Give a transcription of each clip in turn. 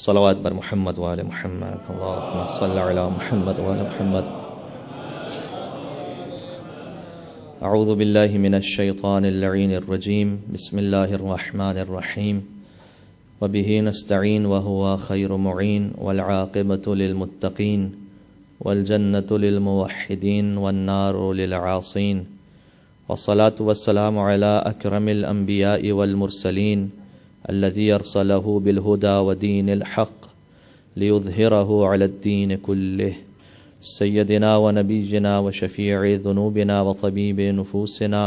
صلوات بر محمد وآل محمد اللهم صل علی محمد وآل محمد. اعوذ باللہ من الشیطان اللعین الرجیم. بسم اللہ الرحمن الرحیم. وبہ نستعین وہو خیر معین والعاقبۃ للمتقین والجنۃ للموحدین والنار للعاصین. والصلاة والسلام علی اکرم الانبیاء والمرسلین الذي أرسله بالهدى ودين الحق ليظهره على الدين كله سيدنا ونبينا وشفيع ذنوبنا وطبيب نفوسنا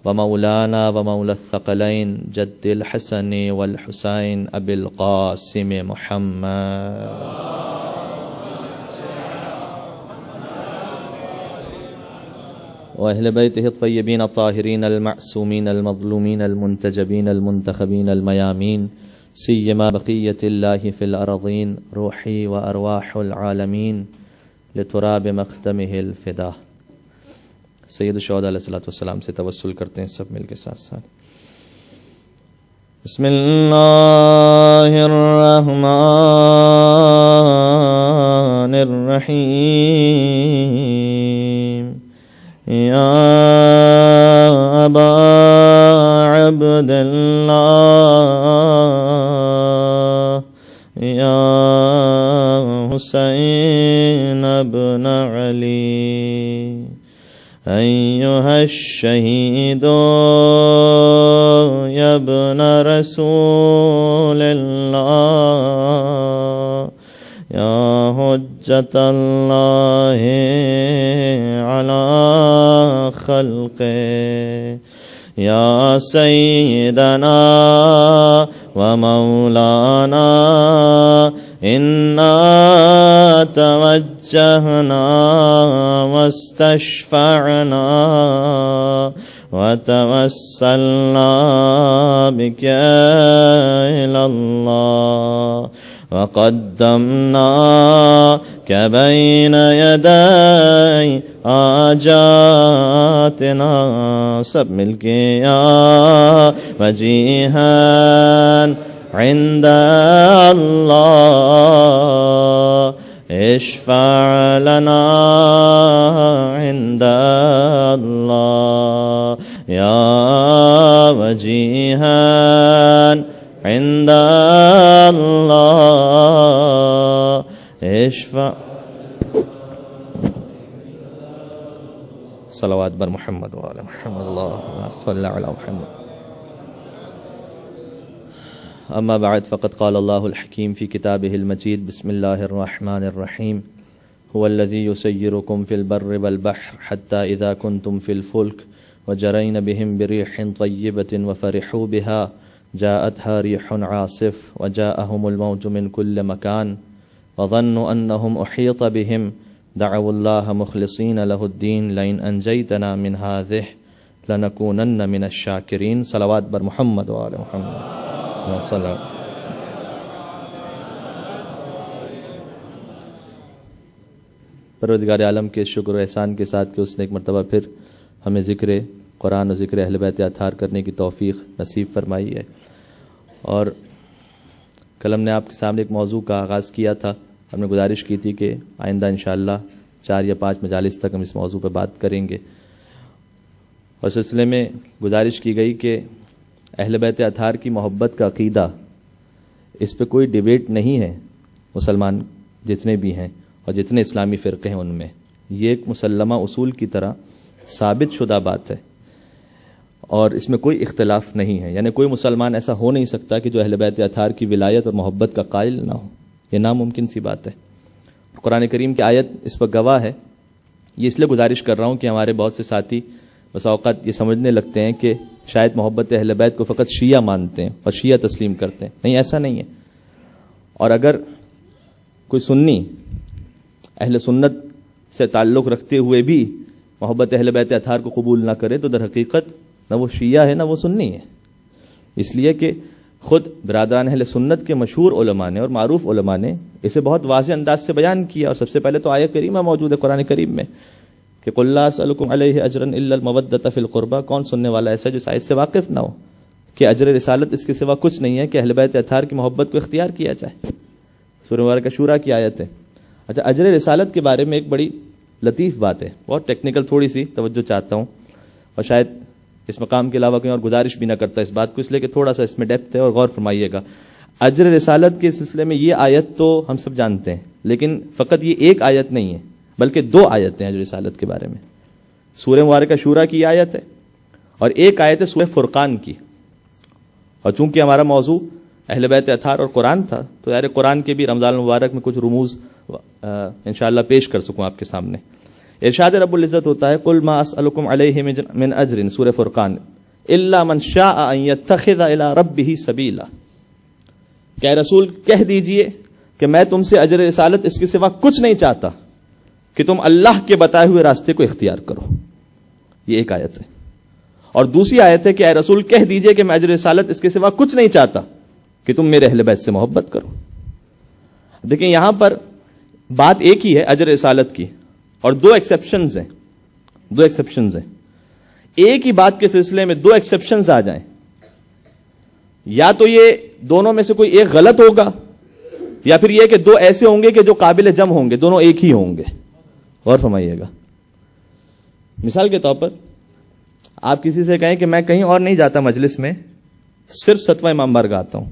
ومولانا ومولى الثقلين جد الحسن والحسين أبي القاسم محمد. وأهل بيته الطيبين الطاهرين المعصومين المظلومين المنتجبين المنتخبين الميامين سيما بقية الله في الأرضين روحي وأرواح العالمين لتراب مختمه الفداء. سید الشہداء علیہ الصلوۃ والسلام سے توسل کرتے ہیں سب مل کے ساتھ ساتھ. بسم اللہ الرحمن الرحیم. یا ابا عبد اللہ یا حسین ابن علی ایھا الشہید یا ابن رسول اللہ یا حجت اللہ علی خلقہ یا سیدنا و مولانا انا توجہنا واستشفعنا وتوسلنا بک الی اللہ وقدمناك بين يدي حاجاتنا. سب مل کے یا وجیہا عند اللہ اشفع لنا عند اللہ یا وجیہا عند اللہ اشفع. صلوات بر محمد وآل محمد اللهم صل علی محمد. اما بعد فقد قال الله الحكيم في كتابه المجيد. بسم الله الرحمن الرحيم. هو الذي يسيركم في البر والبحر حتى إذا كنتم في الفلك وجرين بهم بريح طيبة وفرحوا بها جاءتها ريح عاصف وجاءهم الموج من كل مكان وظنوا أنهم أحيط بهم دعوا الله مخلصين له الدين لئن أنجيتنا من هذه لنكونن من الشاكرين. صلوات بر محمد وآل محمد. پروردگار عالم کے شکر و احسان کے ساتھ کہ اس نے ایک مرتبہ پھر ہمیں ذکر قرآن و ذکر اہل بیت اطہار کرنے کی توفیق نصیب فرمائی ہے. اور کل ہم نے آپ کے سامنے ایک موضوع کا آغاز کیا تھا. ہم نے گزارش کی تھی کہ آئندہ انشاءاللہ 4 یا 5 مجالس تک ہم اس موضوع پہ بات کریں گے. اور سلسلے میں گزارش کی گئی کہ اہل بیت اطہار کی محبت کا عقیدہ اس پہ کوئی ڈیبیٹ نہیں ہے. مسلمان جتنے بھی ہیں اور جتنے اسلامی فرقے ہیں ان میں یہ ایک مسلمہ اصول کی طرح ثابت شدہ بات ہے اور اس میں کوئی اختلاف نہیں ہے. یعنی کوئی مسلمان ایسا ہو نہیں سکتا کہ جو اہل بیت اطہار کی ولایت اور محبت کا قائل نہ ہو. یہ ناممکن سی بات ہے. قرآن کریم کی آیت اس پر گواہ ہے. یہ اس لیے گزارش کر رہا ہوں کہ ہمارے بہت سے ساتھی بس اوقات یہ سمجھنے لگتے ہیں کہ شاید محبت اہل بیت کو فقط شیعہ مانتے ہیں اور شیعہ تسلیم کرتے ہیں. نہیں، ایسا نہیں ہے. اور اگر کوئی سنی اہل سنت سے تعلق رکھتے ہوئے بھی محبت اہل بیت اطہار کو قبول نہ کرے تو در حقیقت نہ وہ شیعہ ہے نہ وہ سنی ہے. اس لیے کہ خود برادران اہل سنت کے مشہور علماء نے اور معروف علماء نے اسے بہت واضح انداز سے بیان کیا. اور سب سے پہلے تو آیت کریمہ موجود ہے قرآن کریم میں کہ قُل لَا أَسْأَلُكُمْ عَلَيْهِ أَجْرًا إِلَّا الْمَوَدَّةَ فِي الْقُرْبَى. کون سننے والا ایسا جو اس آیت سے واقف نہ ہو کہ اجر رسالت اس کے سوا کچھ نہیں ہے کہ اہل بیت اطہار کی محبت کو اختیار کیا جائے. سورہ مبارکہ شورا کی آیت ہے. اچھا, اجر رسالت کے بارے میں ایک بڑی لطیف بات ہے, بہت ٹیکنیکل, تھوڑی سی توجہ چاہتا ہوں, اور شاید اس مقام کے علاوہ کہیں اور گزارش بھی نہ کرتا اس بات کو, اس لیے کہ تھوڑا سا اس میں ڈیپتھ ہے اور غور فرمائیے گا. اجر رسالت کے سلسلے میں یہ آیت تو ہم سب جانتے ہیں, لیکن فقط یہ ایک آیت نہیں ہے بلکہ دو آیتیں ہیں اجر رسالت کے بارے میں. سورہ مبارکہ شورا کی آیت ہے اور ایک آیت ہے سورہ فرقان کی. اور چونکہ ہمارا موضوع اہل بیت اطہار اور قرآن تھا تو یار قرآن کے بھی رمضان المبارک میں کچھ رموز انشاءاللہ پیش کر سکوں آپ کے سامنے. ارشاد رب العزت ہوتا ہے قل ما اسألکم علیہ من اجر, سورہ فرقان, الا من شاء ان یتخذ الی ربہ سبیلا. کہ اے رسول کہہ دیجئے کہ میں تم سے اجر رسالت اس کے سوا کچھ نہیں چاہتا کہ تم اللہ کے بتائے ہوئے راستے کو اختیار کرو. یہ ایک آیت ہے. اور دوسری آیت ہے کہ اے رسول کہہ دیجئے کہ میں اجر رسالت اس کے سوا کچھ نہیں چاہتا کہ تم میرے اہل بیت سے محبت کرو. دیکھیں یہاں پر بات ایک ہی ہے اجر رسالت کی, اور دو ایکسیپشنز ہیں. ایک ہی بات کے سلسلے میں دو ایکسیپشنز آ جائیں, یا تو یہ دونوں میں سے کوئی ایک غلط ہوگا, یا پھر یہ کہ دو ایسے ہوں گے کہ جو قابل جمع ہوں گے, دونوں ایک ہی ہوں گے. غور فرمائیے گا. مثال کے طور پر آپ کسی سے کہیں کہ میں کہیں اور نہیں جاتا مجلس میں, صرف 7واں امام بارگاہ آتا ہوں,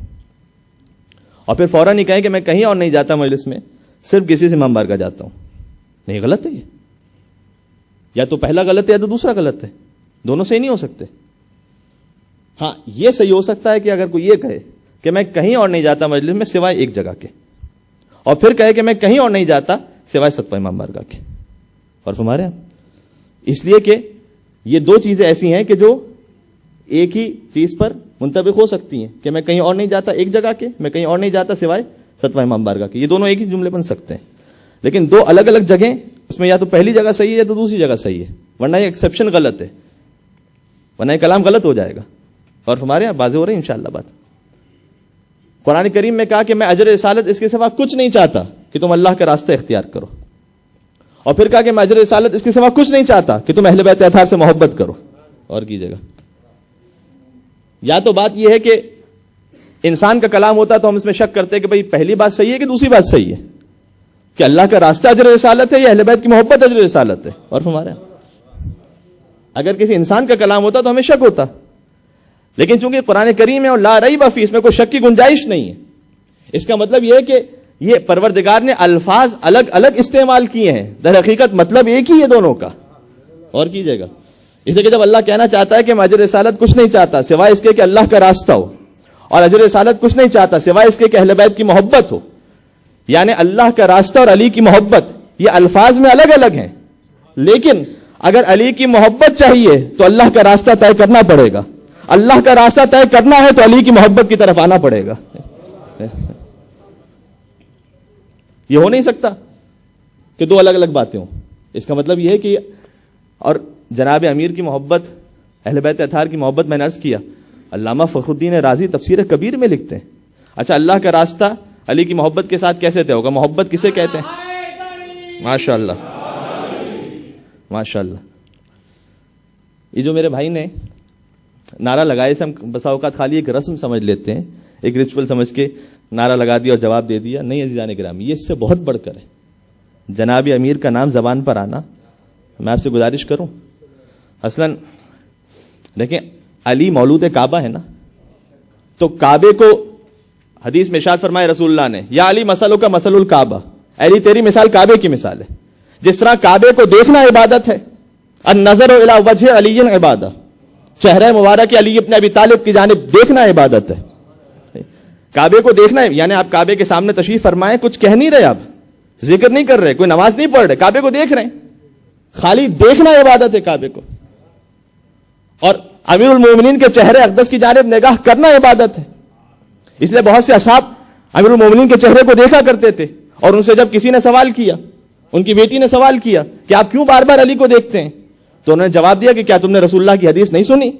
اور پھر فوراً ہی کہیں کہ میں کہیں اور نہیں جاتا مجلس میں, صرف کسی سے امام بارگاہ جاتا ہوں. نہیں, غلط ہے یہ. یا تو پہلا غلط ہے یا تو دوسرا غلط ہے, دونوں صحیح نہیں ہو سکتے. ہاں یہ صحیح ہو سکتا ہے کہ اگر کوئی یہ کہے کہ میں کہیں اور نہیں جاتا مجلس میں سوائے ایک جگہ کے, اور پھر کہے کہ میں کہیں اور نہیں جاتا سوائے 7واں امام بارگاہ کے. اور ہمارے یہاں اس لیے کہ یہ دو چیزیں ایسی ہیں کہ جو ایک ہی چیز پر منطبق ہو سکتی ہیں, کہ میں کہیں اور نہیں جاتا ایک جگہ کے, میں کہیں اور نہیں جاتا سوائے 7واں امام بارگاہ کے. یہ دونوں ایک ہی جملے بن سکتے ہیں, لیکن دو الگ الگ جگہیں, اس میں یا تو پہلی جگہ صحیح ہے یا تو دوسری جگہ صحیح ہے, ورنہ یہ ایکسیپشن غلط ہے, ورنہ یہ کلام غلط ہو جائے گا. اور ہمارے یہاں واضح ہو رہی ہے انشاءاللہ بات. قرآن کریم میں کہا کہ میں اجر رسالت اس کے سوا کچھ نہیں چاہتا کہ تم اللہ کا راستہ اختیار کرو, اور پھر کہا کہ میں اجر رسالت اس کے سوا کچھ نہیں چاہتا کہ تم اہل بیت اطہار سے محبت کرو. اور کیجیے گا. یا تو بات یہ ہے کہ انسان کا کلام ہوتا تو ہم اس میں شک کرتے کہ بھئی پہلی بات صحیح ہے کہ دوسری بات صحیح ہے, کہ اللہ کا راستہ اجر رسالت ہے یا اہل بیت کی محبت اجر رسالت ہے. اور ہمارے اگر کسی انسان کا کلام ہوتا تو ہمیں شک ہوتا, لیکن چونکہ قرآن کریم ہے اور لا ریب فیہ, اس میں کوئی شک کی گنجائش نہیں ہے. اس کا مطلب یہ ہے کہ یہ پروردگار نے الفاظ الگ الگ استعمال کیے ہیں, در حقیقت مطلب ایک ہی ہے دونوں کا. اور کیجیے گا. اس لیے کہ جب اللہ کہنا چاہتا ہے کہ میں اجر رسالت کچھ نہیں چاہتا سوائے اس کے کہ اللہ کا راستہ ہو, اور اجر رسالت کچھ نہیں چاہتا سوائے اس کے کہ اہل بیت کی محبت ہو, یعنی اللہ کا راستہ اور علی کی محبت یہ الفاظ میں الگ الگ ہیں, لیکن اگر علی کی محبت چاہیے تو اللہ کا راستہ طے کرنا پڑے گا, اللہ کا راستہ طے کرنا ہے تو علی کی محبت کی طرف آنا پڑے گا. یہ ہو نہیں سکتا کہ دو الگ الگ باتیں ہوں. اس کا مطلب یہ ہے کہ اور جناب امیر کی محبت, اہل بیت اطہار کی محبت میں نے عرض کیا, علامہ فخر الدین رازی تفسیر کبیر میں لکھتے ہیں. اچھا, اللہ کا راستہ علی کی محبت کے ساتھ کیسے طے ہوگا؟ محبت کسے کہتے ہیں؟ ماشاء اللہ ماشاء اللہ. یہ جو میرے بھائی نے نعرہ لگائے سے ہم بسا اوقات خالی ایک رسم سمجھ لیتے ہیں, ایک ریچول سمجھ کے نعرہ لگا دیا اور جواب دے دیا. نہیں عزیزان گرامی, یہ اس سے بہت بڑھ کر ہے. جناب امیر کا نام زبان پر آنا, میں آپ سے گزارش کروں, اصلاً دیکھیں علی مولود کعبہ ہے نا, تو کعبے کو حدیث میں ارشاد فرمائے رسول اللہ نے, یا علی مثلو کا مثل الکعبہ, علی تیری مثال کعبے کی مثال ہے. جس طرح کعبے کو دیکھنا عبادت ہے, النظر الی وجہ علی عبادہ, چہرہ مبارک علی ابن ابی طالب کی جانب دیکھنا عبادت ہے. کعبے کو دیکھنا ہے, یعنی آپ کعبے کے سامنے تشریف فرمائیں, کچھ کہہ نہیں رہے, آپ ذکر نہیں کر رہے, کوئی نماز نہیں پڑھ رہے, کعبے کو دیکھ رہے ہیں, خالی دیکھنا عبادت ہے کعبے کو. اور امیر المومنین کے چہرے اقدس کی جانب نگاہ کرنا عبادت ہے. اس لیے بہت سے اصحاب امیر المومنین کے چہرے کو دیکھا کرتے تھے, اور ان سے جب کسی نے سوال کیا, ان کی بیٹی نے سوال کیا کہ آپ کیوں بار بار علی کو دیکھتے ہیں, تو انہوں نے جواب دیا کہ کیا تم نے رسول اللہ کی حدیث نہیں سنی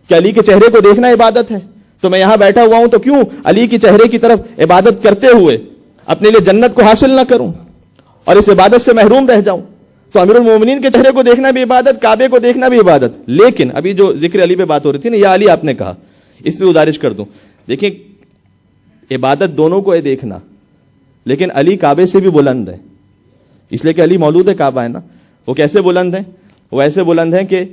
کہ علی کے چہرے کو دیکھنا عبادت ہے؟ تو میں یہاں بیٹھا ہوا ہوں تو کیوں علی کی چہرے کی طرف عبادت کرتے ہوئے اپنے لیے جنت کو حاصل نہ کروں اور اس عبادت سے محروم رہ جاؤں؟ تو امیر المومنین کے چہرے کو دیکھنا بھی عبادت, کعبے کو دیکھنا بھی عبادت. لیکن ابھی جو ذکر علی پہ بات ہو رہی تھی نا, یا علی آپ نے کہا, اس پہ گزارش کر دوں. دیکھیں عبادت دونوں کو ہے دیکھنا, لیکن علی کعبے سے بھی بلند ہے، اس لیے کہ علی مولود کعبہ ہے نا. وہ کیسے بلند ہیں؟ وہ ایسے بلند ہیں کہ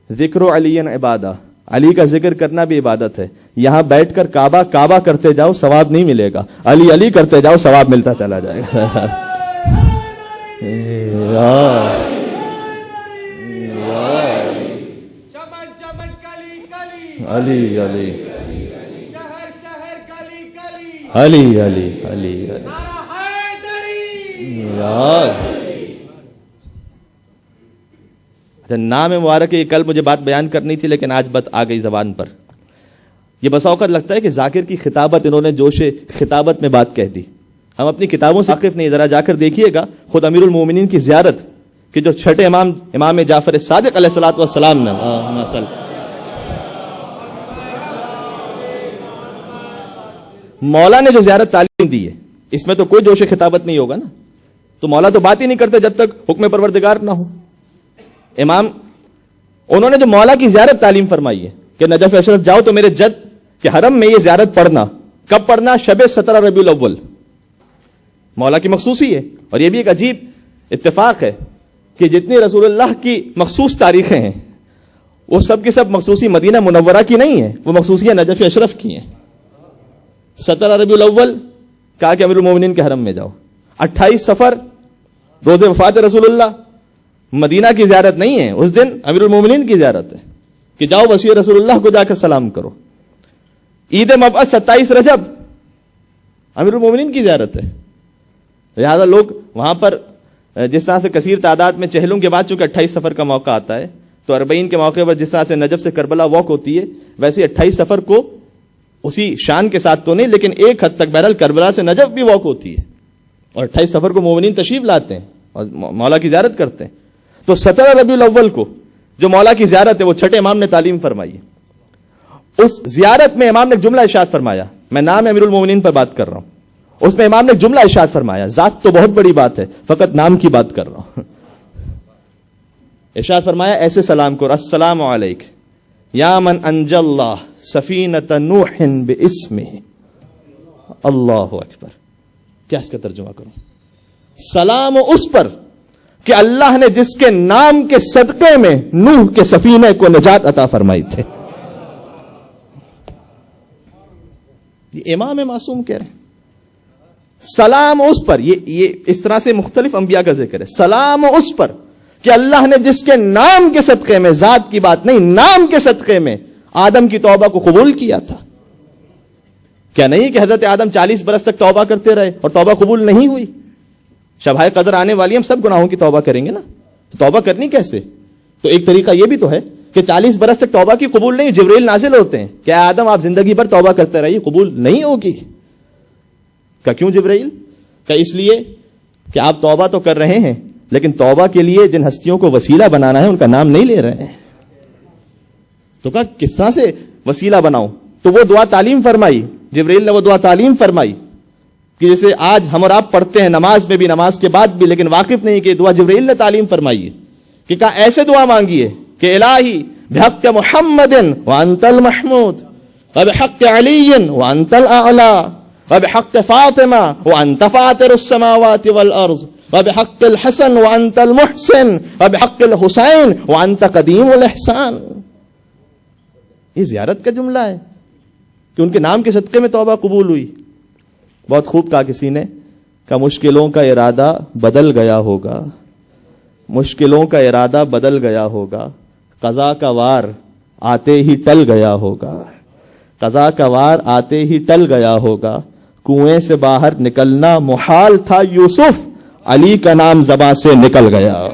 ذکر علی عبادہ، علی کا ذکر کرنا بھی عبادت ہے. یہاں بیٹھ کر کعبہ کعبہ کرتے جاؤ ثواب نہیں ملے گا، علی علی کرتے جاؤ ثواب ملتا چلا جائے گا. علی علی علی علی علی نام مبارک. یہ کل مجھے بات بیان کرنی تھی لیکن آج بات آ گئی زبان پر. یہ بسا اوقات لگتا ہے کہ ذاکر کی خطابت انہوں نے جوش خطابت میں بات کہہ دی. ہم اپنی کتابوں سے واقف نہیں، ذرا جا کر دیکھیے گا خود امیر المومنین کی زیارت کہ جو چھٹے امام جعفر صادق علیہ الصلوۃ والسلام نے مولا نے جو زیارت تعلیم دی ہے، اس میں تو کوئی جوش خطابت نہیں ہوگا نا. تو مولا تو بات ہی نہیں کرتے جب تک حکم پروردگار نہ ہو. امام انہوں نے جو مولا کی زیارت تعلیم فرمائی ہے کہ نجف اشرف جاؤ تو میرے جد کے حرم میں یہ زیارت پڑھنا. کب پڑھنا؟ شب 17 ربیع الاول. مولا کی مخصوصی ہے. اور یہ بھی ایک عجیب اتفاق ہے کہ جتنی رسول اللہ کی مخصوص تاریخیں ہیں وہ سب کی سب مخصوصی مدینہ منورہ کی نہیں ہیں، وہ مخصوصیاں نجف اشرف کی ہیں. 17 ربیع الاول کہا کہ امیر المومنین کے حرم میں جاؤ. 28 صفر روز وفات رسول اللہ، مدینہ کی زیارت نہیں ہے، اس دن امیر المومنین کی زیارت ہے کہ جاؤ وسیع رسول اللہ کو جا کر سلام کرو. عید مبعث 27 رجب امیر المومنین کی زیارت ہے. لہذا لوگ وہاں پر جس طرح سے کثیر تعداد میں چہلوں کے بعد چونکہ 28 صفر کا موقع آتا ہے تو 40 کے موقع پر جس طرح سے نجف سے کربلا واک ہوتی ہے ویسے 28 صفر کو اسی شان کے ساتھ تو نہیں لیکن ایک حد تک بہرحال کربلا سے نجف بھی واک ہوتی ہے اور 28 صفر کو مومنین تشریف لاتے ہیں اور مولا کی زیارت کرتے ہیں. تو 17 ربیع الاول کو جو مولا کی زیارت ہے وہ چھٹے امام نے تعلیم فرمائی ہے. اس زیارت میں امام نے جملہ ارشاد فرمایا، میں نام امیر المومنین پر بات کر رہا ہوں، اس میں امام نے جملہ ارشاد فرمایا، ذات تو بہت بڑی بات ہے فقط نام کی بات کر رہا ہوں. ارشاد فرمایا ایسے سلام کرو، السلام علیک یا من انجى اللہ سفینۃ نوح باسمہ. اللہ اکبر. کیا اس کا ترجمہ کروں؟ سلام اس پر کہ اللہ نے جس کے نام کے صدقے میں نوح کے سفینے کو نجات عطا فرمائی تھے. یہ امام معصوم کہہ رہے ہیں سلام اس پر. یہ اس طرح سے مختلف انبیاء کا ذکر ہے. سلام اس پر کہ اللہ نے جس کے نام کے صدقے میں، ذات کی بات نہیں، نام کے صدقے میں آدم کی توبہ کو قبول کیا تھا. کیا نہیں کہ حضرت آدم 40 برس تک توبہ کرتے رہے اور توبہ قبول نہیں ہوئی؟ شبہ قدر آنے والی، ہم سب گناہوں کی توبہ کریں گے نا. توبہ کرنی کیسے؟ تو ایک طریقہ یہ بھی تو ہے کہ 40 برس تک توبہ کی قبول نہیں، جبرائیل نازل ہوتے ہیں کہ آدم آپ زندگی بھر توبہ کرتے رہیے، قبول نہیں ہوگی. کہ کیوں جبرائیل؟ کہ اس لیے کہ آپ توبہ تو کر رہے ہیں لیکن توبہ کے لیے جن ہستیوں کو وسیلہ بنانا ہے ان کا نام نہیں لے رہے ہیں. تو کہا کس طرح سے وسیلہ بناؤں؟ تو وہ دعا تعلیم فرمائی، جبرائیل نے وہ دعا تعلیم فرمائی کہ جیسے آج ہم اور آپ پڑھتے ہیں نماز میں بھی، نماز کے بعد بھی، لیکن واقف نہیں کہ دعا جبرائیل نے تعلیم فرمائی ہے کہ کہا ایسے دعا مانگیے کہ الہی بحق محمد وانت المحمود وبحق علی وانت الاعلی وبحق فاطمہ وانت فاطر السماوات والارض وبحق الحسن وانت المحسن وبحق الحسین وانت قدیم الاحسان. یہ زیارت کا جملہ ہے کہ ان کے نام کے صدقے میں توبہ قبول ہوئی. بہت خوب کہا کسی نے کہ مشکلوں کا ارادہ بدل گیا ہوگا، مشکلوں کا ارادہ بدل گیا ہوگا، قضا کا وار آتے ہی ٹل گیا ہوگا، قضا کا وار آتے ہی ٹل گیا ہوگا. کنویں سے باہر نکلنا محال تھا یوسف، علی کا نام زباں سے نکل گیا.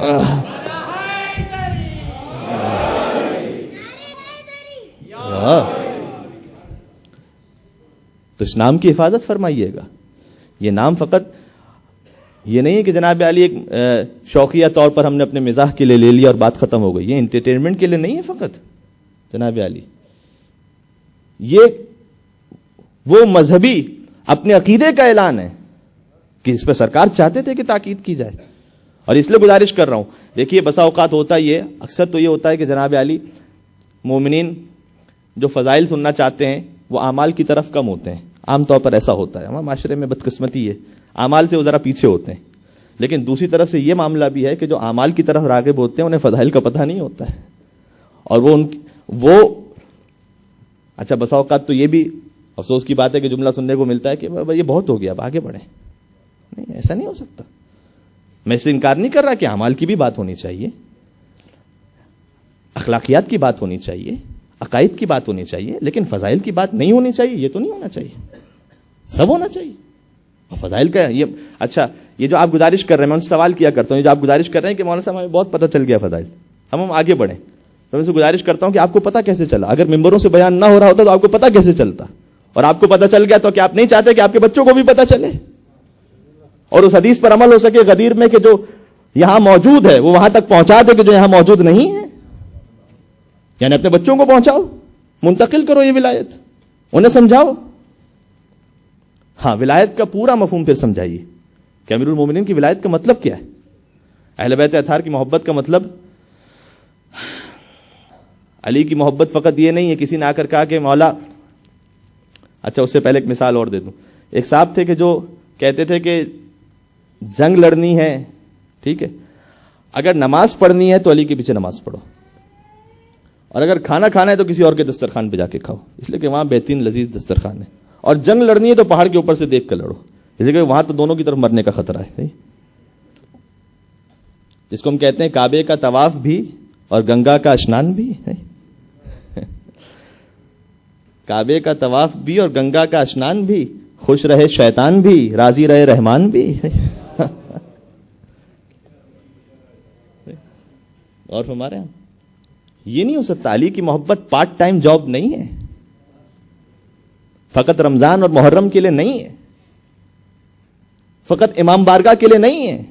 تو اس نام کی حفاظت فرمائیے گا. یہ نام فقط یہ نہیں ہے کہ جناب علی ایک شوقیہ طور پر ہم نے اپنے مزاح کے لیے لے لیا اور بات ختم ہو گئی. یہ انٹرٹینمنٹ کے لیے نہیں ہے فقط جناب علی. یہ وہ مذہبی اپنے عقیدے کا اعلان ہے کہ اس پہ سرکار چاہتے تھے کہ تاکید کی جائے. اور اس لیے گزارش کر رہا ہوں، دیکھیے بسا اوقات ہوتا یہ اکثر تو یہ ہوتا ہے کہ جناب علی مومنین جو فضائل سننا چاہتے ہیں وہ اعمال کی طرف کم ہوتے ہیں. عام طور پر ایسا ہوتا ہے، ہمارے معاشرے میں بدقسمتی ہے. اعمال سے وہ ذرا پیچھے ہوتے ہیں. لیکن دوسری طرف سے یہ معاملہ بھی ہے کہ جو اعمال کی طرف راغب ہوتے ہیں انہیں فضائل کا پتہ نہیں ہوتا ہے, اور وہ اچھا بسا اوقات تو یہ بھی افسوس کی بات ہے کہ جملہ سننے کو ملتا ہے کہ یہ بہت ہو گیا, اب آگے بڑھیں. نہیں, ایسا نہیں ہو سکتا. میں اس سے انکار نہیں کر رہا کہ اعمال کی بھی بات ہونی چاہیے, اخلاقیات کی بات ہونی چاہیے, عقائد کی بات ہونی چاہیے, لیکن فضائل کی بات نہیں ہونی چاہیے, یہ تو نہیں ہونا چاہیے. سب ہونا چاہیے. اور فضائل کا یہ اچھا, یہ جو آپ گزارش کر رہے ہیں, میں ان سے سوال کیا کرتا ہوں, یہ جو آپ گزارش کر رہے ہیں کہ مولانا صاحب ہمیں بہت پتہ چل گیا فضائل, ہم آگے بڑھیں, تو میں ان سے گزارش کرتا ہوں کہ آپ کو پتہ کیسے چلا؟ اگر ممبروں سے بیان نہ ہو رہا ہوتا تو آپ کو پتہ کیسے چلتا؟ اور آپ کو پتہ چل گیا تو کیا آپ نہیں چاہتے کہ آپ کے بچوں کو بھی پتہ چلے اور اس حدیث پر عمل ہو سکے غدیر میں کہ جو یہاں موجود ہے وہ وہاں تک پہنچا دے کہ جو یہاں موجود نہیں ہے؟ یعنی اپنے بچوں کو پہنچاؤ, منتقل کرو یہ ولایت, انہیں سمجھاؤ. ہاں, ولایت کا پورا مفہوم پھر سمجھائیے کہ امیر المومنین کی ولایت کا مطلب کیا ہے. اہل بیت اطہار کی محبت کا مطلب علی کی محبت فقط یہ نہیں ہے. کسی نے آ کر کہا کہ مولا, اچھا اس سے پہلے ایک مثال اور دے دوں. ایک صاحب تھے کہ جو کہتے تھے کہ جنگ لڑنی ہے, ٹھیک ہے, اگر نماز پڑھنی ہے تو علی کے پیچھے نماز پڑھو, اور اگر کھانا کھانا ہے تو کسی اور کے دسترخوان پہ جا کے کھاؤ, اس لیے کہ وہاں بہترین لذیذ دسترخوان ہے. اور جنگ لڑنی ہے تو پہاڑ کے اوپر سے دیکھ کر لڑو, اس لیے کہ وہاں تو دونوں کی طرف مرنے کا خطرہ ہے. جس کو ہم کہتے ہیں کعبے کا طواف بھی اور گنگا کا اشنان بھی. کعبے کا طواف بھی اور گنگا کا اشنان بھی, خوش رہے شیطان بھی, راضی رہے رحمان بھی. اور ہمارے یہاں یہ نہیں ہو سکتا. علی کی محبت پارٹ ٹائم جاب نہیں ہے, فقط رمضان اور محرم کے لیے نہیں ہے, فقط امام بارگاہ کے لیے نہیں ہے.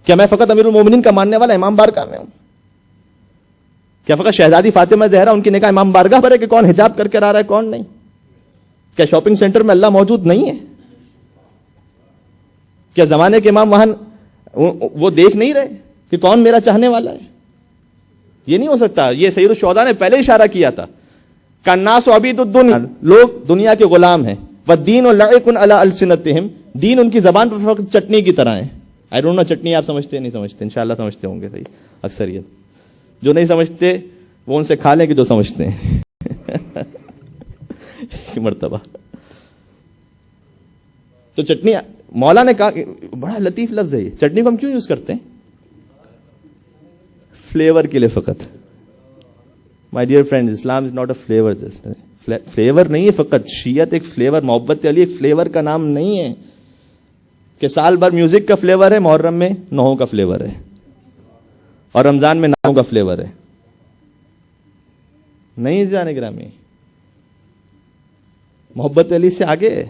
کیا میں فقط امیر المومنین کا ماننے والا امام بارگاہ میں ہوں؟ کیا فقط شہزادی فاطمہ زہرا ان کی نکاح امام بارگاہ پر ہے کہ کون حجاب کر کے آ رہا ہے کون نہیں؟ کیا شاپنگ سینٹر میں اللہ موجود نہیں ہے؟ کیا زمانے کے امام وہاں وہ دیکھ نہیں رہے کہ کون میرا چاہنے والا ہے؟ یہ نہیں ہو سکتا. یہ سید الشہداء نے پہلے اشارہ کیا تھا کہ الناس عبید الدنیا, لوگ دنیا کے غلام ہیں. والدین لعق علی السنتہم, دین ان کی زبان پر فقط چٹنی کی طرح ہے. آئی ڈونٹ نو چٹنی آپ سمجھتے نہیں سمجھتے, انشاءاللہ سمجھتے ہوں گے. صحیح, اکثریت جو نہیں سمجھتے وہ ان سے کھا لیں کہ جو سمجھتے ہیں. مرتبہ تو چٹنی, مولا نے کہا, بڑا لطیف لفظ ہے یہ, چٹنی کو ہم کیوں یوز کرتے ہیں؟ فلیور کے لیے فقط. My dear friends, Islam is not a flavour, just flavour نہیں ہے فقط. شیعت ایک فلیور, محبت علی ایک فلیور کا نام نہیں ہے کہ سال بھر میوزک کا فلیور ہے, محرم میں نوحوں کا فلیور ہے, اور رمضان میں ناؤں کا فلیور ہے. نہیں جانے گرامی, محبت علی سے آگے ہے.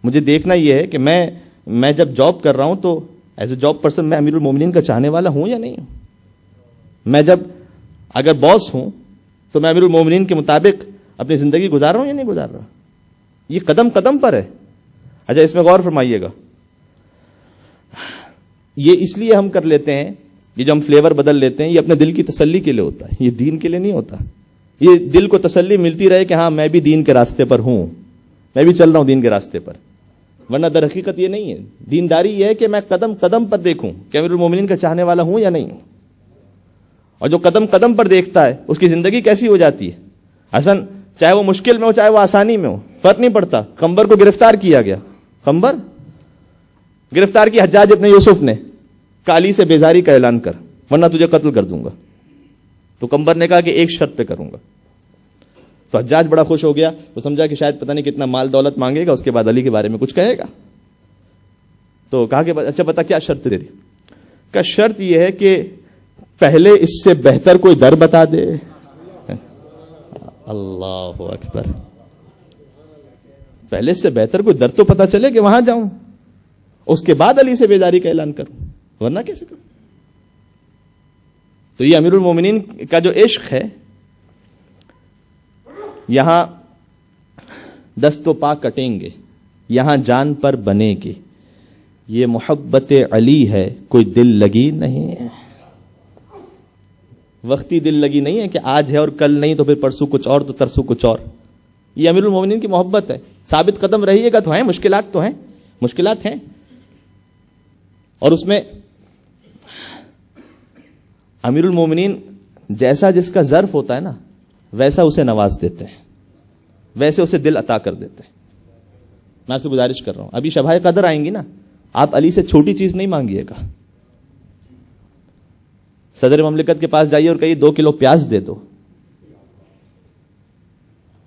مجھے دیکھنا یہ ہے کہ میں جب جاب کر رہا ہوں تو ایز اے جاب پرسن میں امیر المومنین کا چاہنے والا ہوں یا نہیں ہوں. میں جب اگر باس ہوں تو میں امیر المومنین کے مطابق اپنی زندگی گزار رہا ہوں یا نہیں گزار رہا. یہ قدم قدم پر ہے. اچھا اس میں غور فرمائیے گا, یہ اس لیے ہم کر لیتے ہیں, یہ جو ہم فلیور بدل لیتے ہیں, یہ اپنے دل کی تسلی کے لیے ہوتا ہے, یہ دین کے لیے نہیں ہوتا. یہ دل کو تسلی ملتی رہے کہ ہاں میں بھی دین کے راستے پر ہوں, میں بھی چل رہا ہوں دین کے راستے پر. ورنہ در حقیقت یہ نہیں ہے. دینداری یہ ہے کہ میں قدم قدم پر دیکھوں کہ امیر المومنین کا چاہنے والا ہوں یا نہیں ہوں. اور جو قدم قدم پر دیکھتا ہے اس کی زندگی کیسی ہو جاتی ہے حسن, چاہے وہ مشکل میں ہو چاہے وہ آسانی میں ہو, فرق نہیں پڑتا. قمبر کو گرفتار کیا گیا, قمبر گرفتار کی حجاج ابن یوسف نے, کالی سے بیزاری کا اعلان کر ورنہ تجھے قتل کر دوں گا. تو قمبر نے کہا کہ ایک شرط پہ کروں گا. تو حجاج بڑا خوش ہو گیا, وہ سمجھا کہ شاید پتہ نہیں کتنا مال دولت مانگے گا, اس کے بعد علی کے بارے میں کچھ کہے گا. تو کہا کہ اچھا بتا کیا شرط تیری؟ کا شرط یہ ہے کہ پہلے اس سے بہتر کوئی در بتا دے. اللہ اکبر, پہلے اس سے بہتر کوئی در تو پتا چلے کہ وہاں جاؤں, اس کے بعد علی سے بیزاری کا اعلان کروں, ورنہ کیسے کروں؟ تو یہ امیر المومنین کا جو عشق ہے, یہاں دست و پا کٹیں گے, یہاں جان پر بنے گی. یہ محبت علی ہے, کوئی دل لگی نہیں ہے, وقتی دل لگی نہیں ہے کہ آج ہے اور کل نہیں تو پھر پرسوں کچھ اور تو ترسوں کچھ اور. یہ امیر المومنین کی محبت ہے. ثابت قدم رہیے گا تو ہیں, مشکلات تو ہیں, مشکلات ہیں, اور اس میں امیر المومنین جیسا جس کا ظرف ہوتا ہے نا ویسا اسے نواز دیتے ہیں, ویسے اسے دل عطا کر دیتے ہیں. میں آپ سے گزارش کر رہا ہوں, ابھی شبائے قدر آئیں گی نا, آپ علی سے چھوٹی چیز نہیں مانگیے گا. صدر مملکت کے پاس جائیے اور کہیے 2 کلو پیاز دے دو,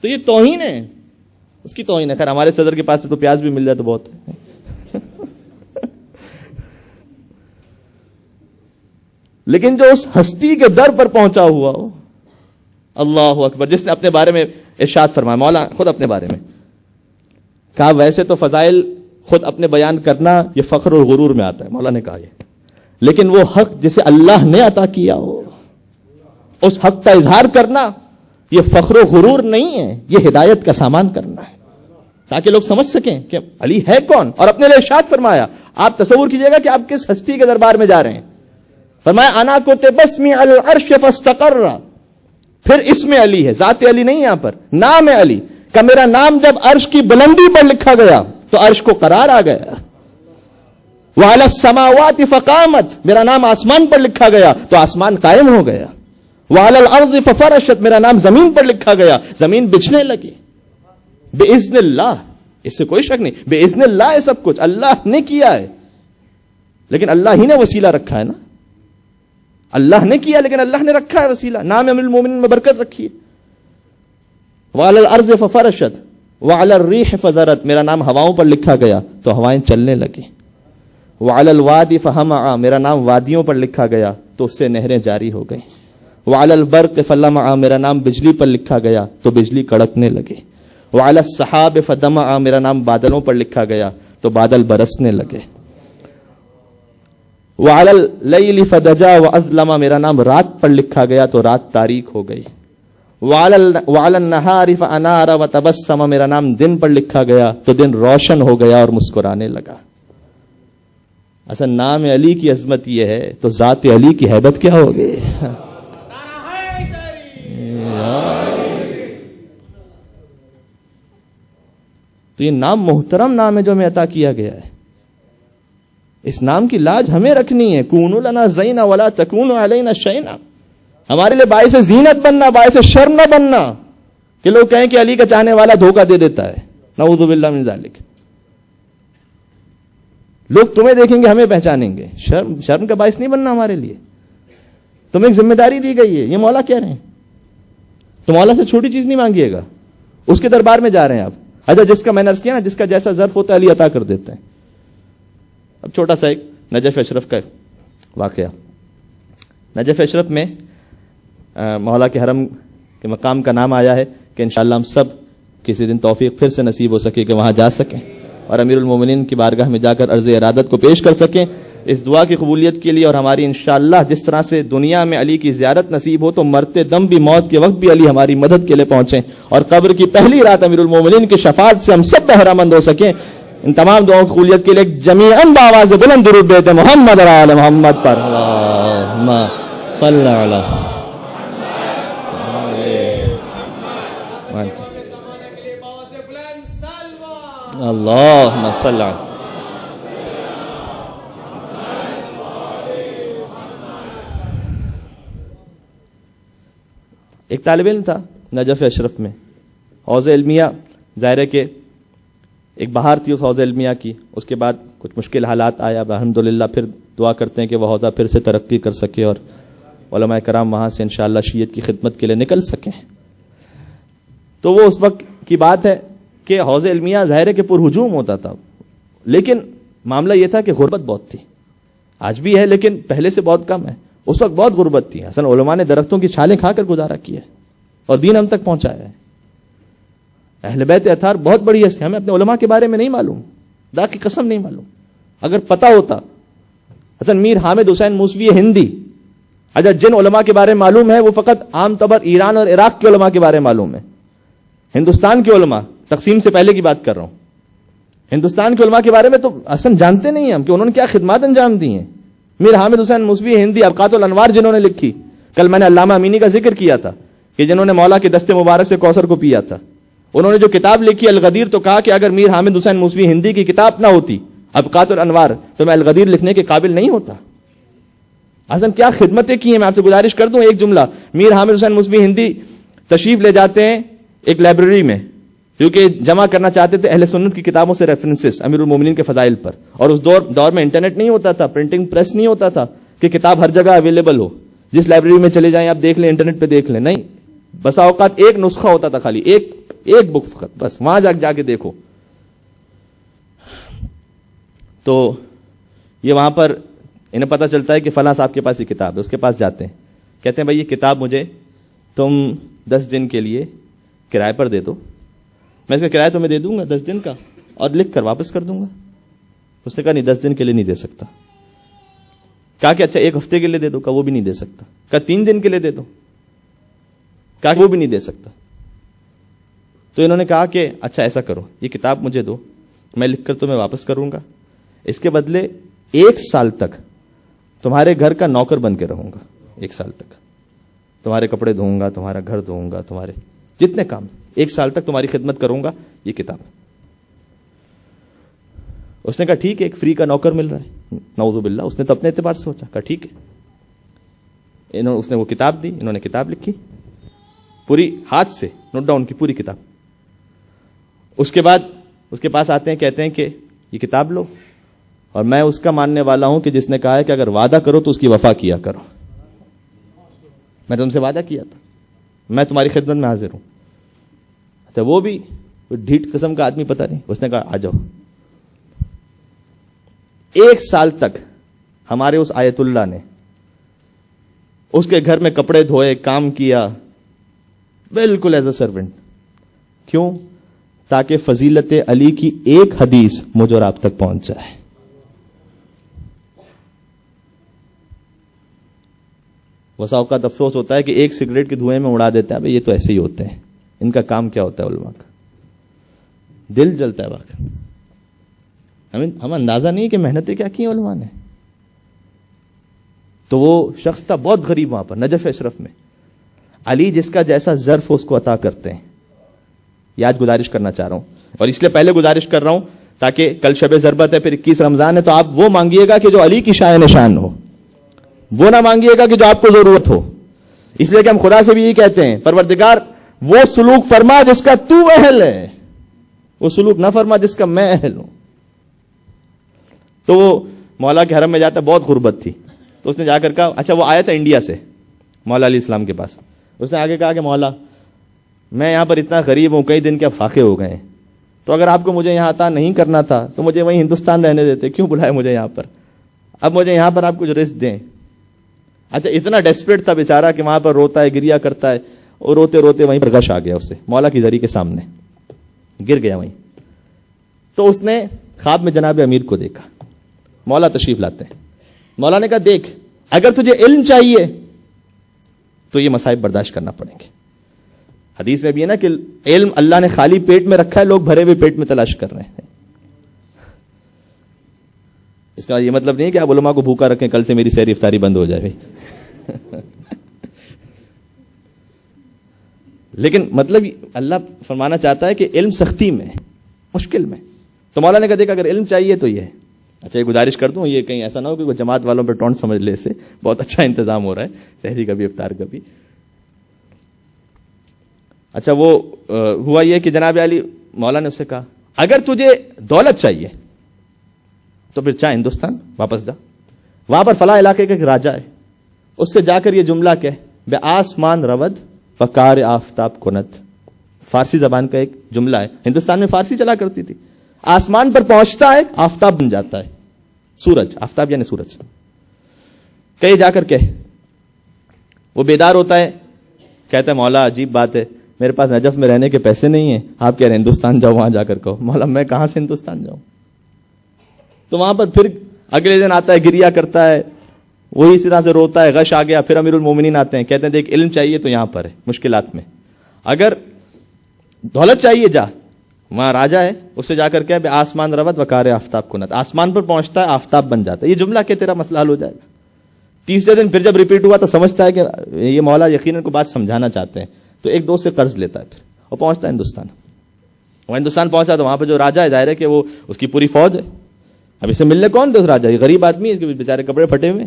تو یہ توہین ہے, اس کی توہین ہے. خیر ہمارے صدر کے پاس سے تو پیاز بھی مل جائے تو بہت ہے. لیکن جو اس ہستی کے در پر پہنچا ہوا ہو, اللہ اکبر, جس نے اپنے بارے میں ارشاد فرمایا, مولا خود اپنے بارے میں کہا ویسے تو فضائل خود اپنے بیان کرنا یہ فخر اور غرور میں آتا ہے, مولا نے کہا یہ, لیکن وہ حق جسے اللہ نے عطا کیا ہو اس حق کا اظہار کرنا یہ فخر و غرور نہیں ہے, یہ ہدایت کا سامان کرنا ہے, تاکہ لوگ سمجھ سکیں کہ علی ہے کون. اور اپنے لیے ارشاد فرمایا, آپ تصور کیجئے گا کہ آپ کس ہستی کے دربار میں جا رہے ہیں. فرمایا انا کتب باسمی علی العرش فاستقر, پھر اسم علی ہے, ذات علی نہیں, یہاں پر نام علی کا میرا نام جب عرش کی بلندی پر لکھا گیا تو عرش کو قرار آ گیا. وعلی السماوات فقامت, میرا نام آسمان پر لکھا گیا تو آسمان قائم ہو گیا. وعلی الارض ففرشت, میرا نام زمین پر لکھا گیا, زمین بچھنے لگی. باذن اللہ, اس سے کوئی شک نہیں, باذن اللہ ہے سب کچھ, اللہ نے کیا ہے, لیکن اللہ ہی نے وسیلہ رکھا ہے نا, اللہ نے کیا لیکن اللہ نے رکھا ہے وسیلہ. نام امیر المومنین میں برکت رکھی ہے. وعلی الارض ففرشت وعلی الریح فزرت, میرا نام ہواؤں پر لکھا گیا تو ہوائیں چلنے لگی. وعلی الوادی فہمع, میرا نام وادیوں پر لکھا گیا تو اس سے نہریں جاری ہو گئی. وعلی البرق فلمع, میرا نام بجلی پر لکھا گیا تو بجلی کڑکنے لگی. وعلی السحاب فدمع, میرا نام بادلوں پر لکھا گیا تو بادل برسنے لگے. وعلی اللیل فدجا واظلم, میرا نام رات پر لکھا گیا تو رات تاریک ہو گئی. وعلی النہار فانار وتبسم, میرا نام دن پر لکھا گیا تو دن روشن ہو گیا اور مسکرانے لگا. اصل نام علی کی عظمت یہ ہے تو ذات علی کی ہیبت کیا ہوگی. تو یہ نام محترم نام ہے جو ہمیں عطا کیا گیا ہے. اس نام کی لاج ہمیں رکھنی ہے. کونوا لنا زینا ولا تکونوا علینا شینا, ہمارے لیے باعث زینت بننا, باعث شرم نہ بننا کہ لوگ کہیں کہ علی کا چاہنے والا دھوکہ دے دیتا ہے. نعوذ باللہ من ذالک. لوگ تمہیں دیکھیں گے, ہمیں پہچانیں گے. شرم کا باعث نہیں بننا ہمارے لیے. تمہیں ایک ذمہ داری دی گئی ہے, یہ مولا کہہ رہے ہیں. تو مولا سے چھوٹی چیز نہیں مانگیے گا, اس کے دربار میں جا رہے ہیں آپ. اچھا, جس کا میں نے عرض کیا نا, جس کا جیسا ظرف ہوتا ہے علی عطا کر دیتے ہیں. اب چھوٹا سا ایک نجف اشرف کا واقعہ. نجف اشرف میں مولا کے حرم کے مقام کا نام آیا ہے کہ انشاءاللہ ہم سب کسی دن توفیق پھر سے نصیب ہو سکے کہ وہاں جا سکیں اور امیر المومنین کی بارگاہ میں جا کر عرض ارادت کو پیش کر سکیں. اس دعا کی قبولیت کے لیے اور ہماری انشاءاللہ جس طرح سے دنیا میں علی کی زیارت نصیب ہو تو مرتے دم بھی, موت کے وقت بھی علی ہماری مدد کے لیے پہنچیں اور قبر کی پہلی رات امیر المومنین کی شفاعت سے ہم سب بہرہ مند ہو سکیں. ان تمام دعاؤں کی قبولیت کے لیے جمیعاً بآواز بلند درود بیت محمد اور آل محمد پر. اللہم صلی علی اللہم صلی علی. ایک طالب علم تھا نجف اشرف میں, حوض علمیہ, ظاہر ہے کہ ایک بہار تھی اس حوض علمیہ کی. اس کے بعد کچھ مشکل حالات آیا, الحمدللہ پھر دعا کرتے ہیں کہ وہ حوضہ پھر سے ترقی کر سکے اور علماء کرام وہاں سے انشاءاللہ شیعت کی خدمت کے لیے نکل سکیں. تو وہ اس وقت کی بات ہے کہ حوض علمیہ ظاہر ہے کہ پر ہجوم ہوتا تھا, لیکن معاملہ یہ تھا کہ غربت بہت تھی. آج بھی ہے لیکن پہلے سے بہت کم ہے. اس وقت بہت غربت تھی. اصل علماء نے درختوں کی چھالیں کھا کر گزارا کیا ہے اور دین ہم تک پہنچایا ہے. اہل بیت اطہار بہت بڑی ہستی. ہمیں اپنے علماء کے بارے میں نہیں معلوم, خدا کی قسم نہیں معلوم. اگر پتہ ہوتا, حسن میر حامد حسین موسوی ہندی, اگر جن علماء کے بارے میں معلوم ہے وہ فقط عام طور پر ایران اور عراق کے علماء کے بارے میں معلوم ہے. ہندوستان کے علماء, تقسیم سے پہلے کی بات کر رہا ہوں, ہندوستان کے علماء کے بارے میں تو اصلا جانتے نہیں ہم کہ انہوں نے کیا خدمات انجام دی ہیں. میر حامد حسین موسوی ہندی, ابقات الانوار جنہوں نے لکھی, کل میں نے علامہ امینی کا ذکر کیا تھا کہ جنہوں نے مولا کے دست مبارک سے کوثر کو پیا تھا, انہوں نے جو کتاب لکھی الغدیر, تو کہا کہ اگر میر حامد حسین موسوی ہندی کی کتاب نہ ہوتی, ابقات الانوار، تو میں الغدیر لکھنے کے قابل نہیں ہوتا. حسن کیا خدمتیں کی ہیں. میں آپ سے گزارش کر دوں ایک جملہ. میر حامد حسین مصبی ہندی تشریف لے جاتے ہیں ایک لائبریری میں، کیونکہ جمع کرنا چاہتے تھے اہل سنت کی کتابوں سے ریفرنسز امیر المومنین کے فضائل پر. اور اس دور میں انٹرنیٹ نہیں ہوتا تھا، پرنٹنگ پریس نہیں ہوتا تھا کہ کتاب ہر جگہ اویلیبل ہو. جس لائبریری میں چلے جائیں آپ دیکھ لیں، انٹرنیٹ پہ دیکھ لیں. نہیں، بسا اوقات ایک نسخہ ہوتا تھا، خالی ایک بک فقط، بس وہاں جا کے دیکھو. تو یہ وہاں پر انہیں پتہ چلتا ہے کہ فلاں صاحب کے پاس یہ کتاب ہے. اس کے پاس جاتے ہیں، کہتے ہیں بھائی یہ کتاب مجھے تم 10 دن کے لیے کرائے پر دے دو. میں اس کا کرایہ تمہیں دے دوں گا 10 دن کا، اور لکھ کر واپس کر دوں گا. اس نے کہا نہیں، 10 دن کے لیے نہیں دے سکتا. کہا کہ اچھا 1 ہفتے کے لیے دے دو. کہا وہ بھی نہیں دے سکتا. کہا 3 دن کے لیے دے دو. کہا کہ وہ بھی نہیں دے سکتا. تو انہوں نے کہا کہ اچھا ایسا کرو، یہ کتاب مجھے دو، میں لکھ کر تمہیں واپس کروں گا. اس کے بدلے 1 سال تک تمہارے گھر کا نوکر بن کے رہوں گا. 1 سال تک تمہارے کپڑے دھوؤں گا، تمہارا گھر دھوؤں گا، تمہارے جتنے کام، 1 سال تک تمہاری خدمت کروں گا. یہ کتاب. اس نے کہا ٹھیک ہے، ایک فری کا نوکر مل رہا ہے. نعوذ باللہ. اس نے تو اپنے اعتبار سے سوچا. کہا ٹھیک ہے. اس نے وہ کتاب دی، انہوں نے کتاب لکھی پوری ہاتھ سے، نوٹ ڈاؤن کی پوری کتاب. اس کے بعد اس کے پاس آتے ہیں، کہتے ہیں کہ یہ کتاب لو، اور میں اس کا ماننے والا ہوں کہ جس نے کہا ہے کہ اگر وعدہ کرو تو اس کی وفا کیا کرو. میں نے تم سے وعدہ کیا تھا، میں تمہاری خدمت میں حاضر ہوں. اچھا وہ بھی ڈھیٹ قسم کا آدمی، پتہ نہیں. اس نے کہا آ جاؤ. 1 سال تک ہمارے اس آیت اللہ نے اس کے گھر میں کپڑے دھوئے، کام کیا، بالکل ایز اے سرونٹ. کیوں؟ تاکہ فضیلت علی کی ایک حدیث مجھ اور آپ تک پہنچ جائے. وسا اوقات افسوس ہوتا ہے کہ ایک سگریٹ کے دھوئیں میں اڑا دیتے ہیں. بھائی یہ تو ایسے ہی ہوتے ہیں، ان کا کام کیا ہوتا ہے علماء کا؟ دل جلتا ہے واقعی. ہم اندازہ نہیں کہ محنتیں کیا کی علماء نے. تو وہ شخص تھا بہت غریب وہاں پر نجف اشرف میں. علی جس کا جیسا ظرف اس کو عطا کرتے ہیں. یہ آج گزارش کرنا چاہ رہا ہوں، اور اس لیے پہلے گزارش کر رہا ہوں تاکہ کل شب ضربت ہے، پھر 21 رمضان ہے، تو آپ وہ مانگیے گا کہ جو علی کی شائع نشان ہو، وہ نہ مانگیے گا کہ جو آپ کو ضرورت ہو. اس لیے کہ ہم خدا سے بھی یہی کہتے ہیں، پروردگار وہ سلوک فرما جس کا تو اہل ہے، وہ سلوک نہ فرما جس کا میں اہل ہوں. تو وہ مولا کے حرم میں جاتا، بہت غربت تھی. تو اس نے جا کر کہا، اچھا وہ آیا تھا انڈیا سے مولا علیہ السلام کے پاس. اس نے آگے کہا کہ مولا میں یہاں پر اتنا غریب ہوں، کئی دن کے فاقے ہو گئے ہیں، تو اگر آپ کو مجھے یہاں عطا نہیں کرنا تھا تو مجھے وہیں ہندوستان رہنے دیتے، کیوں بلائے مجھے یہاں پر؟ اب مجھے یہاں پر آپ کچھ رزق دیں. اچھا اتنا ڈیسپریٹ تھا بیچارہ کہ وہاں پر روتا ہے، گریا کرتا ہے، اور روتے روتے وہیں پر غش آ گیا اسے مولا کی زری کے سامنے، گر گیا وہیں. تو اس نے خواب میں جناب امیر کو دیکھا. مولا تشریف لاتے ہیں. مولا نے کہا دیکھ، اگر تجھے علم چاہیے تو یہ مصائب برداشت کرنا پڑیں گے. حدیث میں بھی ہے نا کہ علم اللہ نے خالی پیٹ میں رکھا ہے، لوگ بھرے ہوئے پیٹ میں تلاش کر رہے ہیں. اس کا یہ مطلب نہیں کہ آپ علماء کو بھوکا رکھیں، کل سے میری سحری افطاری بند ہو جائے. لیکن مطلب اللہ فرمانا چاہتا ہے کہ علم سختی میں، مشکل میں. تو مولا نے کہا دیکھ اگر علم چاہیے تو یہ ہے. اچھا یہ گزارش کر دوں، یہ کہیں ایسا نہ ہو کہ جماعت والوں پہ ٹونٹ سمجھ لے، سے بہت اچھا انتظام ہو رہا ہے، سحری کا بھی افطار کا بھی. اچھا وہ ہوا یہ کہ جناب علی، مولا نے اس سے کہا اگر تجھے دولت چاہیے تو پھر چاہے ہندوستان واپس جا، وہاں پر فلاں علاقے کا ایک راجا ہے، اس سے جا کر یہ جملہ کہہ، بے آسمان رود وقار آفتاب کنت. فارسی زبان کا ایک جملہ ہے، ہندوستان میں فارسی چلا کرتی تھی. آسمان پر پہنچتا ہے، آفتاب بن جاتا ہے، سورج، آفتاب یعنی سورج. کہیں جا کر کہہ. وہ بیدار ہوتا ہے، کہتا ہے مولا عجیب بات ہے، میرے پاس نجف میں رہنے کے پیسے نہیں ہیں، آپ کہہ رہے ہیں ہندوستان جاؤ، وہاں جا کر کہو. مولا میں کہاں سے ہندوستان جاؤں؟ تو وہاں پر پھر اگلے دن آتا ہے، گریا کرتا ہے، وہی اسی طرح سے روتا ہے، غش آ گیا. پھر امیر المومنین آتے ہیں، کہتے ہیں دیکھ علم چاہیے تو یہاں پر ہے مشکلات میں، اگر دولت چاہیے جا، وہاں راجا ہے، اس سے جا کر کے بے آسمان روت وقار آفتاب کنت، آسمان پر پہنچتا ہے، آفتاب بن جاتا ہے. یہ جملہ کہ تیرا مسئلہ حل ہو جائے گا. 30 دن پھر جب ریپیٹ ہوا تو سمجھتا ہے کہ یہ مولا یقیناً کو بات سمجھانا چاہتے ہیں، تو ایک دوست سے قرض لیتا ہے پھر، اور پہنچتا ہے ہندوستان. وہ ہندوستان پہنچا تو وہاں پہ جو راجا ہے، ظاہر ہے کہ وہ اس کی پوری فوج ہے. اب اسے ملنے کون دے اس راجا؟ یہ غریب آدمی ہے، اس کے بیچارے کپڑے پھٹے ہوئے،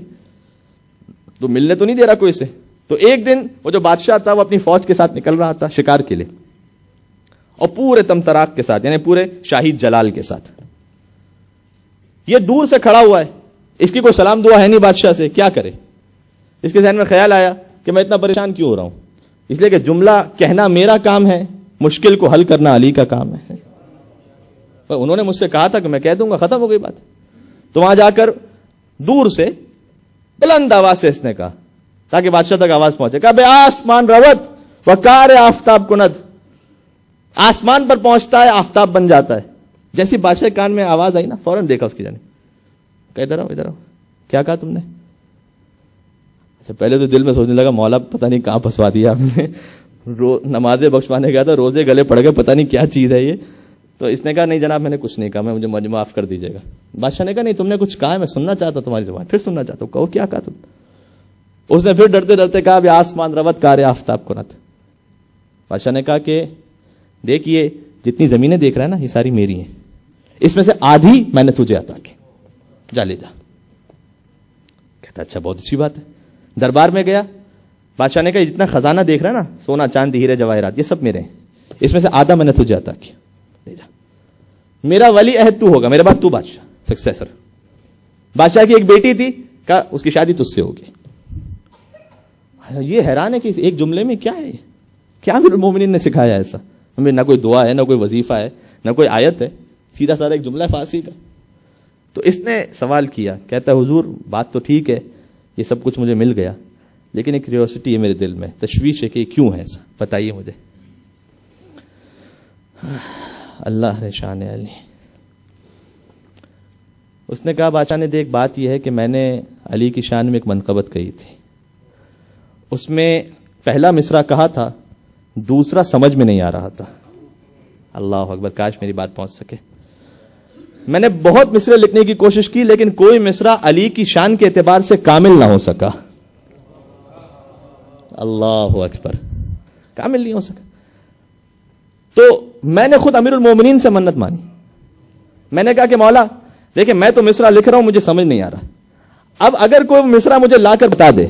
تو ملنے تو نہیں دے رہا کوئی اسے. تو ایک دن وہ جو بادشاہ تھا وہ اپنی فوج کے ساتھ نکل رہا تھا شکار کے لیے، اور پورے تمتراک کے ساتھ، یعنی پورے شاہی جلال کے ساتھ. یہ دور سے کھڑا ہوا ہے، اس کی کوئی سلام دعا ہے نہیں بادشاہ سے، کیا کرے؟ اس کے ذہن میں خیال آیا کہ میں اتنا پریشان کیوں ہو رہا ہوں، اس لیے کہ جملہ کہنا میرا کام ہے، مشکل کو حل کرنا علی کا کام ہے. انہوں نے مجھ سے کہا تھا کہ میں کہہ دوں گا، ختم ہو گئی بات. تو وہاں جا کر دور سے بلند آواز سے اس نے کہا تاکہ بادشاہ تک آواز پہنچے، کہا بے آسمان روت وقار آفتاب کند، آسمان پر پہنچتا ہے آفتاب بن جاتا ہے. جیسی بادشاہ کان میں آواز آئی نا، فوراً دیکھا اس کی جانب، کہ ادھر آؤ ادھر آؤ. کیا کہا تم نے؟ اچھا پہلے تو دل میں سوچنے لگا مولا پتہ نہیں کہاں پھنسوا دیا آپ نے، نمازیں بخشوانے گیا تھا، روزے گلے پڑ گئے، پتہ نہیں کیا چیز ہے یہ. تو اس نے کہا نہیں جناب میں نے کچھ نہیں کہا، مجھے معاف کر دیجیے گا. بادشاہ نے کہا نہیں تم نے کچھ کہا ہے، میں سننا چاہتا ہوں تمہاری زبان، پھر سننا چاہتا ہوں، کہو کیا کہا تم. اس نے پھر ڈرتے ڈرتے کہا بے آسمان روت کار آفتاب کنت. بادشاہ نے کہا کہ دیکھیے جتنی زمینیں دیکھ رہا ہے نا یہ ساری میری ہیں، اس میں سے آدھی میں نے تجھے عطا کی، جا لے جا. کہتا اچھا بہت اچھی بات ہے. دربار میں گیا، بادشاہ نے کہا جتنا خزانہ دیکھ رہا ہے نا، سونا چاندی ہیرے جواہرات، یہ سب میرے ہیں، اس میں سے آدھا میں نے تجھے عطا کیا، لے جا. میرا ولی عہد تو ہوگا، میرے بعد تو بادشاہ سکسیسر. بادشاہ کی ایک بیٹی تھی، کہا اس کی شادی تجھ سے ہوگی. یہ حیران ہے کہ اس ایک جملے میں کیا ہے، کیا امیر المومنین نے سکھایا ایسا؟ ہمیں نہ کوئی دعا ہے، نہ کوئی وظیفہ ہے، نہ کوئی آیت ہے، سیدھا سادہ ایک جملہ ہے فارسی کا. تو اس نے سوال کیا، کہتا ہے حضور بات تو ٹھیک ہے، یہ سب کچھ مجھے مل گیا، لیکن ایک کیوریوسٹی ہے میرے دل میں، تشویش ہے کہ یہ کیوں ہے ایسا، بتائیے مجھے. اللہ شان علی. اس نے کہا بادشاہ نے دیکھ بات یہ ہے کہ میں نے علی کی شان میں ایک منقبت کہی تھی، اس میں پہلا مصرع کہا تھا، دوسرا سمجھ میں نہیں آ رہا تھا. اللہ اکبر، کاش میری بات پہنچ سکے. میں نے بہت مصرع لکھنے کی کوشش کی لیکن کوئی مصرع علی کی شان کے اعتبار سے کامل نہ ہو سکا. اللہ اکبر، کامل نہیں ہو سکا. تو میں نے خود امیر المومنین سے منت مانی. میں نے کہا کہ مولا دیکھیں میں تو مصرع لکھ رہا ہوں، مجھے سمجھ نہیں آ رہا، اب اگر کوئی مصرع مجھے لا کر بتا دے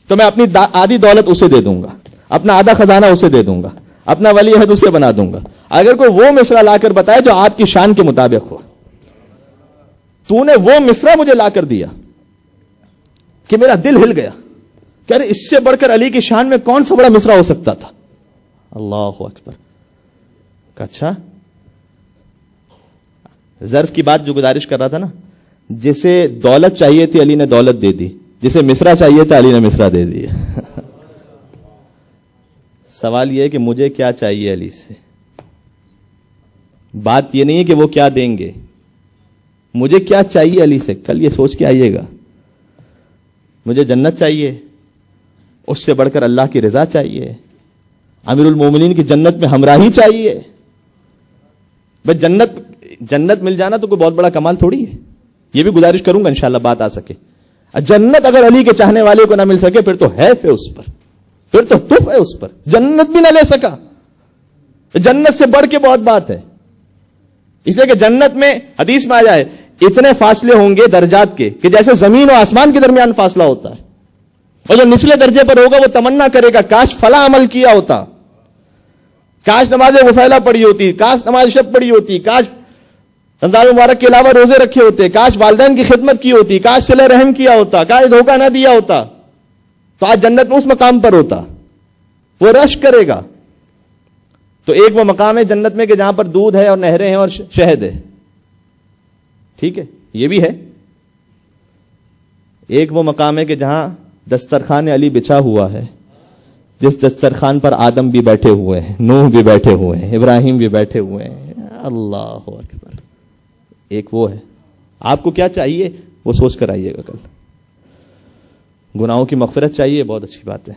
تو میں اپنی آدھی دولت اسے دے دوں گا، اپنا آدھا خزانہ اسے دے دوں گا، اپنا ولی عہد اسے بنا دوں گا. اگر کوئی وہ مصرع لا کر بتائے جو آپ کی شان کے مطابق ہو. تو نے وہ مصرع مجھے لا کر دیا کہ میرا دل ہل گیا کہ ارے اس سے بڑھ کر علی کی شان میں کون سا بڑا مصرع ہو سکتا تھا. اللہ اکبر. اچھا ظرف کی بات جو گزارش کر رہا تھا نا، جسے دولت چاہیے تھی علی نے دولت دے دی، جسے مصرع چاہیے تھا علی نے مصرع دے دی. سوال یہ ہے کہ مجھے کیا چاہیے علی سے. بات یہ نہیں ہے کہ وہ کیا دیں گے، مجھے کیا چاہیے علی سے. کل یہ سوچ کے آئیے گا. مجھے جنت چاہیے، اس سے بڑھ کر اللہ کی رضا چاہیے، امیر المومنین کی جنت میں ہمراہی چاہیے. بس جنت مل جانا تو کوئی بہت بڑا کمال تھوڑی ہے. یہ بھی گزارش کروں گا انشاءاللہ بات آ سکے. جنت اگر علی کے چاہنے والے کو نہ مل سکے پھر تو حیف ہے اس پر، پھر تو تف ہے اس پر. جنت بھی نہ لے سکا، جنت سے بڑھ کے بہت بات ہے. اس لیے کہ جنت میں حدیث میں آیا ہے اتنے فاصلے ہوں گے درجات کے کہ جیسے زمین و آسمان کے درمیان فاصلہ ہوتا ہے. اور جو نچلے درجے پر ہوگا وہ تمنا کرے گا کاش فلاں عمل کیا ہوتا، کاش نماز غفیلہ پڑھی ہوتی، کاش نماز شب پڑھی ہوتی، کاش رمضان مبارک کے علاوہ روزے رکھے ہوتے، کاش والدین کی خدمت کی ہوتی، کاش صلہ رحم کیا ہوتا، کاش دھوکہ نہ دیا ہوتا، تو آج جنت میں اس مقام پر ہوتا. وہ رش کرے گا. تو ایک وہ مقام ہے جنت میں کہ جہاں پر دودھ ہے اور نہریں ہیں اور شہد ہے، ٹھیک ہے یہ بھی ہے. ایک وہ مقام ہے کہ جہاں دسترخوان علی بچھا ہوا ہے، جس دسترخوان پر آدم بھی بیٹھے ہوئے ہیں، نوح بھی بیٹھے ہوئے ہیں، ابراہیم بھی بیٹھے ہوئے ہیں. اللہ اکبر. ایک وہ ہے. آپ کو کیا چاہیے وہ سوچ کر آئیے گا. کل گناہوں کی مغفرت چاہیے، بہت اچھی بات ہے.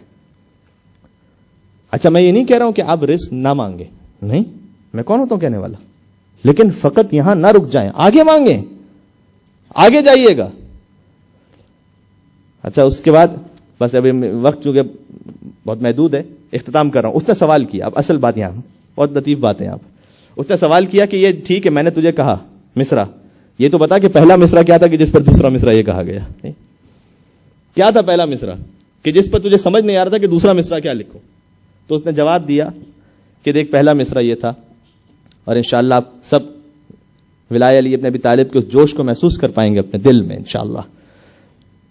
اچھا میں یہ نہیں کہہ رہا ہوں کہ آپ رزق نہ مانگیں، نہیں، میں کون ہوتا ہوں کہنے والا، لیکن فقط یہاں نہ رک جائیں، آگے مانگیں، آگے جائیے گا. اچھا اس کے بعد بس ابھی وقت چونکہ بہت محدود ہے اختتام کر رہا ہوں. اس نے سوال کیا، اب اصل بات یہاں بہت لطیف بات ہے. آپ اس نے سوال کیا کہ یہ ٹھیک ہے میں نے تجھے کہا مصرع یہ تو بتا کہ پہلا مصرع کیا تھا کہ جس پر دوسرا مصرع یہ کہا گیا. کیا تھا پہلا مصرع کہ جس پر تجھے سمجھ نہیں آ رہا تھا کہ دوسرا مصرع کیا لکھوں؟ تو اس نے جواب دیا کہ دیکھ پہلا مصرع یہ تھا. اور انشاءاللہ آپ سب ولایہ علی ابن ابی طالب کے اس جوش کو محسوس کر پائیں گے اپنے دل میں انشاءاللہ.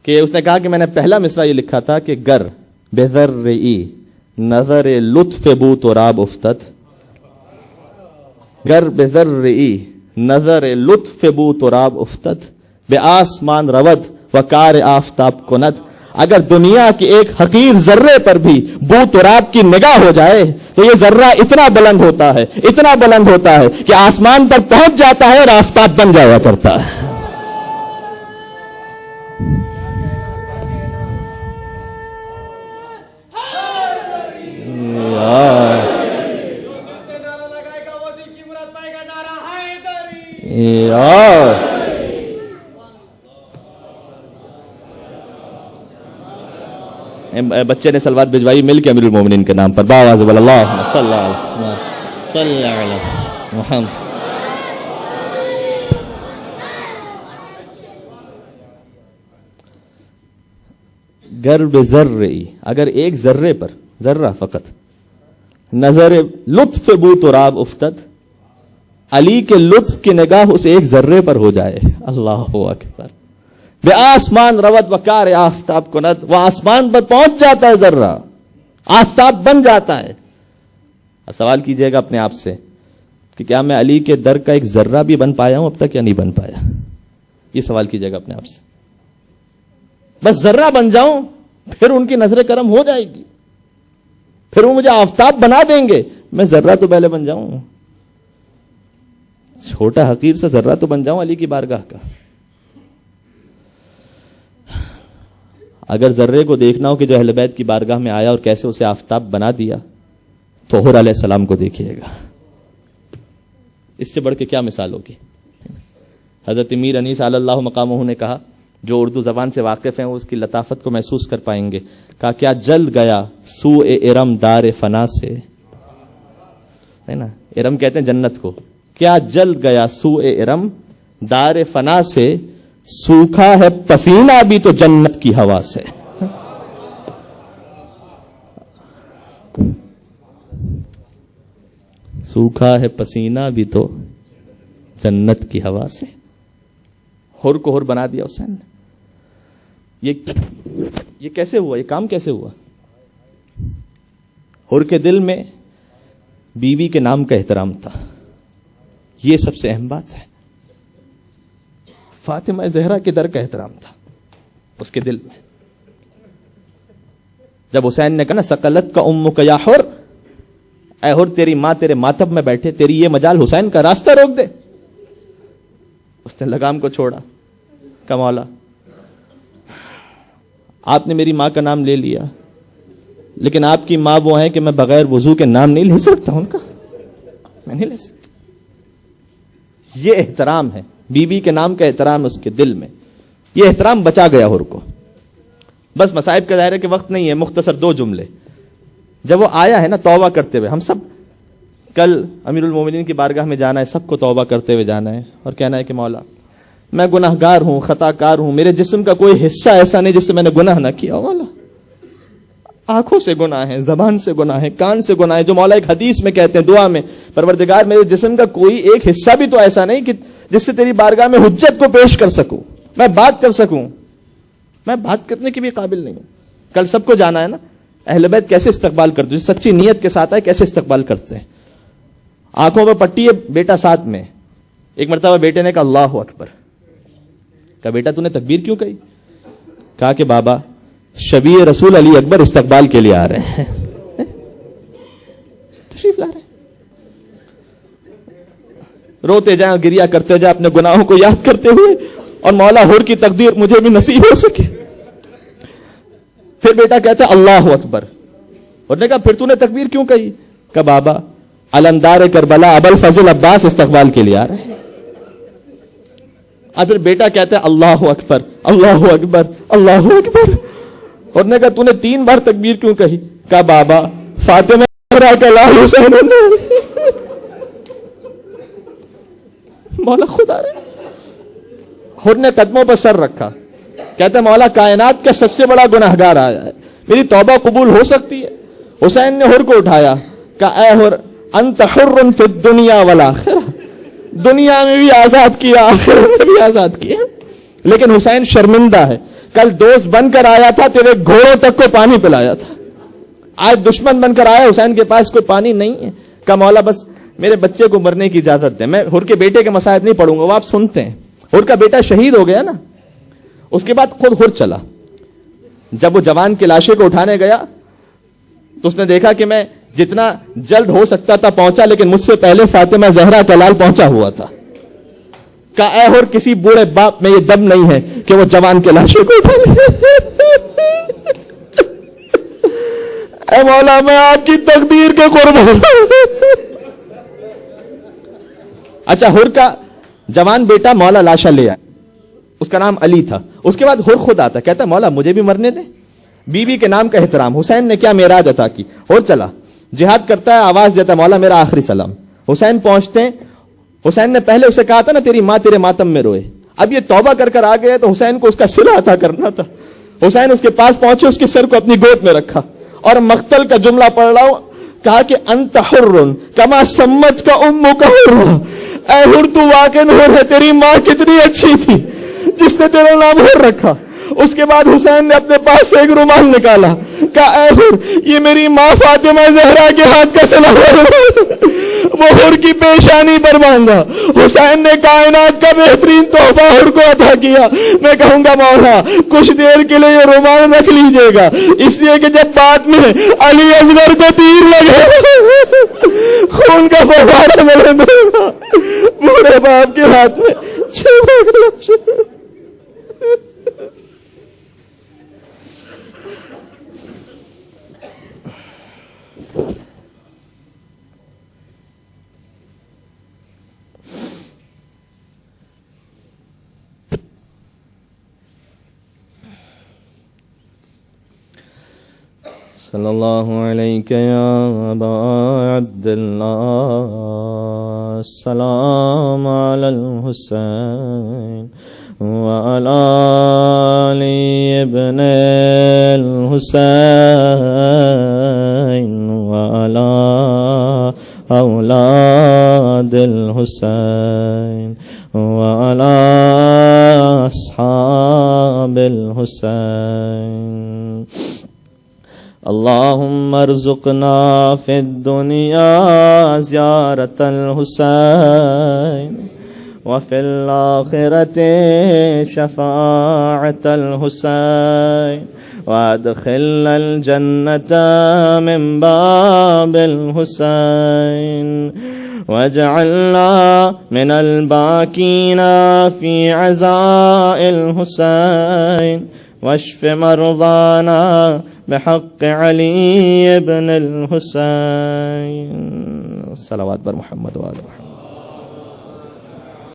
کہ اس نے کہا کہ میں نے پہلا مصرع یہ لکھا تھا کہ گر بذرعی نظر لطف بو تراب افتد، گر بذرعی نظر لطف بو تراب افتد، بے آسمان رود و کار آفتاب کند. اگر دنیا کے ایک حقیر ذرے پر بھی بو تراب کی نگاہ ہو جائے تو یہ ذرہ اتنا بلند ہوتا ہے، اتنا بلند ہوتا ہے کہ آسمان پر پہنچ جاتا ہے اور آفتاب بن جایا کرتا ہے. بچے نے سلوات بھجوائی مل کے امیر المومنین کے نام پر. باواز اللہ صلی علی محمد. گر بذرعی، اگر ایک ذرے پر، ذرہ فقط، نظر لطف بو تراب افتد، علی کے لطف کی نگاہ اس ایک ذرے پر ہو جائے، اللہ اکبر. بے آسمان روت وقار آفتاب کند، وہ آسمان پر پہنچ جاتا ہے ذرہ، آفتاب بن جاتا ہے. سوال کیجئے گا اپنے آپ سے کہ کیا میں علی کے در کا ایک ذرہ بھی بن پایا ہوں اب تک یا نہیں بن پایا؟ یہ سوال کیجئے گا اپنے آپ سے. بس ذرہ بن جاؤں پھر ان کی نظر کرم ہو جائے گی، پھر وہ مجھے آفتاب بنا دیں گے. میں ذرہ تو پہلے بن جاؤں، چھوٹا حقیر سے ذرہ تو بن جاؤں علی کی بارگاہ کا. اگر ذرے کو دیکھنا ہو کہ جو اہل بیت کی بارگاہ میں آیا اور کیسے اسے آفتاب بنا دیا تو حر علیہ السلام کو دیکھیے گا. اس سے بڑھ کے کیا مثال ہوگی؟ حضرت میر انیس علی اللہ مقامہ نے کہا، جو اردو زبان سے واقف ہیں وہ اس کی لطافت کو محسوس کر پائیں گے. کہا کیا جلد گیا سوء ارم دار فنا سے، ہے نا، ارم کہتے ہیں جنت کو. کیا جلد گیا سوء ارم دار فنا سے، سوکھا ہے پسینہ بھی تو جنت کی ہوا سے. سوکھا ہے پسینہ بھی تو جنت کی ہوا سے. ہر کو ہر بنا دیا حسین نے. یہ کیسے ہوا؟ یہ کام کیسے ہوا؟ ہر کے دل میں بیوی کے نام کا احترام تھا، یہ سب سے اہم بات ہے. فاطمہ زہرا کے در کا احترام تھا اس کے دل میں. جب حسین نے کہا نا سقلت کا امک یا حر، اے حر تیری ماں تیرے ماتب میں بیٹھے، تیری یہ مجال حسین کا راستہ روک دے. اس نے لگام کو چھوڑا. کہ مولا آپ نے میری ماں کا نام لے لیا، لیکن آپ کی ماں وہ ہے کہ میں بغیر وضو کے نام نہیں لے سکتا ان کا، میں نہیں لے سکتا. یہ احترام ہے، بیوی کے نام کا احترام اس کے دل میں. یہ احترام بچا گیا ہر کو. بس مصائب کا دائرہ کے وقت نہیں ہے، مختصر 2 جملے. جب وہ آیا ہے نا توبہ کرتے ہوئے، ہم سب کل امیر المومنین کی بارگاہ میں جانا ہے، سب کو توبہ کرتے ہوئے جانا ہے اور کہنا ہے کہ مولا میں گناہ گار ہوں، خطا کار ہوں، میرے جسم کا کوئی حصہ ایسا نہیں جس سے میں نے گناہ نہ کیا. مولا آنکھوں سے گناہ ہے، زبان سے گناہ ہے، کان سے گناہ ہے، جو مولا ایک حدیث میں کہتے ہیں دعا میں، پروردگار میرے جسم کا کوئی ایک حصہ بھی تو ایسا نہیں کہ جس سے تیری بارگاہ میں حجت کو پیش کر سکوں، میں بات کر سکوں. میں بات کرنے کے بھی قابل نہیں ہوں. کل سب کو جانا ہے نا اہل بیت کیسے استقبال کرتے ہیں، سچی نیت کے ساتھ ہے کیسے استقبال کرتے ہیں. آنکھوں پہ پٹی ہے، بیٹا ساتھ میں. ایک مرتبہ بیٹے نے کہا اللہ اکبر. کہا بیٹا تو نے تکبیر کیوں کہی؟ کہا کہ بابا شبیہ رسول علی اکبر استقبال کے لیے آ رہے ہیں، تشریف لا رہے ہیں. روتے جائیں، گریا کرتے جائیں اپنے گناہوں کو یاد کرتے ہوئے، اور مولا حر کی تقدیر مجھے بھی نصیب ہو سکے. پھر بیٹا کہتا ہے اللہ اکبر. اور نے کہا پھر تو نے تکبیر کیوں کہی؟ کہ بابا علمدار کربلا ابوالفضل عباس استقبال کے لیے آ رہے ہیں. اور پھر بیٹا کہتا ہے اللہ اکبر اللہ اکبر اللہ اکبر. اور نے کہا تو نے 3 بار تکبیر کیوں کہی؟ کہ بابا فاطمہ کا لال حسین مولا خدا رہے. حر نے قدموں پر سر رکھا, کہتا مولا کائنات کا سب سے بڑا گناہگار آیا ہے, میری توبہ قبول ہو سکتی ہے؟ حسین نے حر کو اٹھایا, کہا اے حر انت حر فی الدنیا والآخرہ, دنیا میں بھی آزاد کیا, آخرت میں بھی آزاد کیا. لیکن حسین شرمندہ ہے, کل دوست بن کر آیا تھا, تیرے گھوڑوں تک کو پانی پلایا تھا, آج دشمن بن کر آیا, حسین کے پاس کوئی پانی نہیں ہے. کہا مولا بس میرے بچے کو مرنے کی اجازت دیں, میں حر کے بیٹے کے مصائب نہیں پڑھوں گا, وہ آپ سنتے ہیں. حر کا بیٹا شہید ہو گیا نا, اس کے بعد خود حر چلا. جب وہ جوان کی لاشیں کو اٹھانے گیا تو اس نے دیکھا کہ میں جتنا جلد ہو سکتا تھا پہنچا, لیکن مجھ سے پہلے فاطمہ زہرا کا لال پہنچا ہوا تھا. کہا اے حر کسی بوڑھے باپ میں یہ دم نہیں ہے کہ وہ جوان کے لاشوں کو اٹھا لے. اے مولا میں آپ کی تقدیر کے قربان. اچھا, حر کا جوان بیٹا مولا لاشا لے آیا, اس کا نام علی تھا. اس کے بعد حر خود آتا, کہتا مولا مجھے بھی مرنے دیں. بیوی کے نام کا احترام, حسین نے کیا معراج عطا کی. حر چلا جہاد کرتا ہے, آواز دیتا مولا میرا آخری سلام. حسین پہنچتے ہیں, حسین نے پہلے اسے کہا تھا نا تیری ماں تیرے ماتم میں روئے, اب یہ توبہ کر آ گئے تو حسین کو اس کا صلہ عطا کرنا تھا. حسین اس کے پاس پہنچے, اس کے سر کو اپنی گود میں رکھا اور مقتل کا جملہ پڑھ رہا ہوں, کہا کہ انت حر کما سمجھ کا امک حر. اے حر تو واقعی حر ہے, تیری ماں کتنی اچھی تھی جس نے تیرا نام حر رکھا. اس کے بعد حسین نے اپنے پاس سے ایک رومال نکالا, کہا اے حر یہ میری ماں فاطمہ زہرا کے ہاتھ کا صلہ وہ حر کی پیشانی پر باندھا. حسین نے کائنات کا بہترین تحفہ حر کو عطا کیا. میں کہوں گا مولا کچھ دیر کے لیے یہ رومال رکھ لیجئے گا, اس لیے کہ جب بات میں علی اصغر کو تیر لگے خون کا فوارہ میرے بوڑھے باپ کے ہاتھ میں صلی اللہ علیہ یا ابا عبداللہ, السلام علی الحسین وعلی علی ابن الحسین وعلی اولاد الحسین وعلی اصحاب الحسین. اللهم ارزقنا في الدنيا زيارة الحسين وفي الآخرة شفاعة الحسين وادخلنا الجنة من باب الحسين واجعلنا من الباكين في عزاء الحسين واشف مرضانا بحق علی ابن الحسین. صلوات بر محمد و آل محمد.